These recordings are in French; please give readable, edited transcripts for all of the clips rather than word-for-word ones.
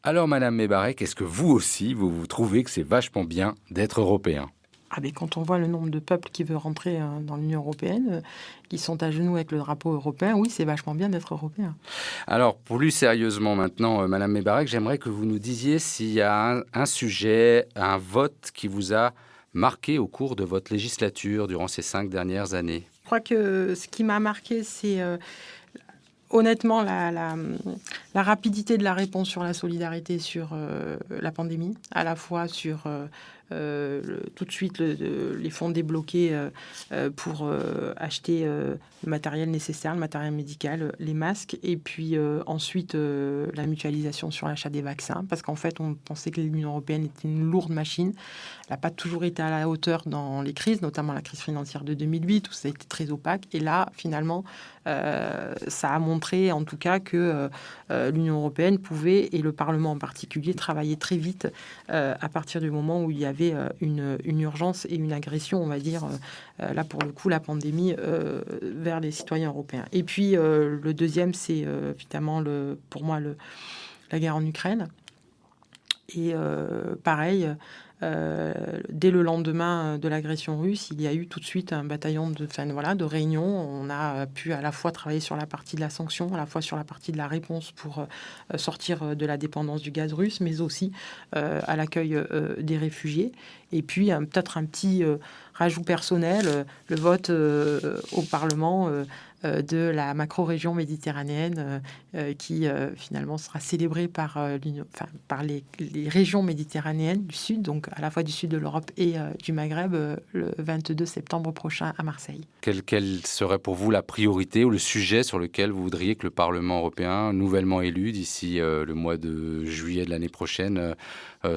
Alors, Madame Mebarek, est-ce que vous aussi, vous trouvez que c'est vachement bien d'être européen? Ah ben, quand on voit le nombre de peuples qui veulent rentrer dans l'Union européenne, qui sont à genoux avec le drapeau européen, oui, c'est vachement bien d'être européen. Alors, plus sérieusement maintenant, Madame Mebarek, j'aimerais que vous nous disiez s'il y a un sujet, un vote qui vous a marqué au cours de votre législature durant ces 5 dernières années. Je crois que ce qui m'a marqué, c'est honnêtement la rapidité de la réponse sur la solidarité sur la pandémie, à la fois sur tout de suite les fonds débloqués pour acheter le matériel nécessaire, le matériel médical, les masques, et puis ensuite la mutualisation sur l'achat des vaccins, parce qu'en fait, on pensait que l'Union européenne était une lourde machine. Elle n'a pas toujours été à la hauteur dans les crises, notamment la crise financière de 2008, où ça a été très opaque. Et là, finalement, ça a montré en tout cas que l'Union européenne pouvait, et le Parlement en particulier, travailler très vite à partir du moment où il y avait une urgence et une agression, on va dire, là pour le coup, la pandémie vers les citoyens européens. Et puis le deuxième, c'est évidemment pour moi la guerre en Ukraine. Et pareil, dès le lendemain de l'agression russe, il y a eu tout de suite un bataillon de réunions. On a pu à la fois travailler sur la partie de la sanction, à la fois sur la partie de la réponse pour sortir de la dépendance du gaz russe, mais aussi à l'accueil des réfugiés. Et puis peut-être un petit rajout personnel, le vote au Parlement de la macro-région méditerranéenne qui finalement sera célébrée par les régions méditerranéennes du Sud, donc à la fois du Sud de l'Europe et du Maghreb, le 22 septembre prochain à Marseille. Quelle serait pour vous la priorité ou le sujet sur lequel vous voudriez que le Parlement européen, nouvellement élu d'ici le mois de juillet de l'année prochaine,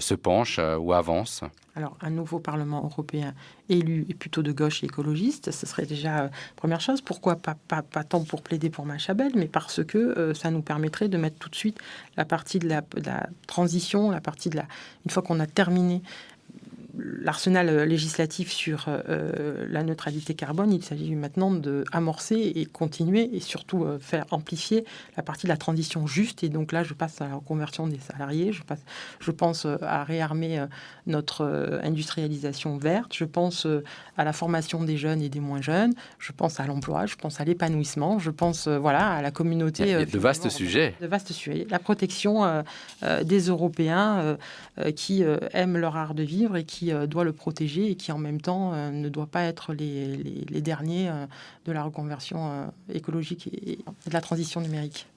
se penche ou avance? Alors, un nouveau Parlement européen élu et plutôt de gauche et écologiste, ce serait déjà première chose. Pourquoi pas tant pour plaider pour Machabel, mais parce que ça nous permettrait de mettre tout de suite la partie de la transition, une fois qu'on a terminé l'arsenal législatif sur la neutralité carbone, il s'agit maintenant d'amorcer et continuer et surtout faire amplifier la partie de la transition juste. Et donc là, je passe à la reconversion des salariés, je pense à réarmer notre industrialisation verte, je pense à la formation des jeunes et des moins jeunes, je pense à l'emploi, je pense à l'épanouissement, je pense à la communauté. Il y a de vastes sujets. De vastes sujets. La protection des Européens qui aiment leur art de vivre et qui doit le protéger et qui en même temps ne doit pas être les derniers de la reconversion écologique et de la transition numérique.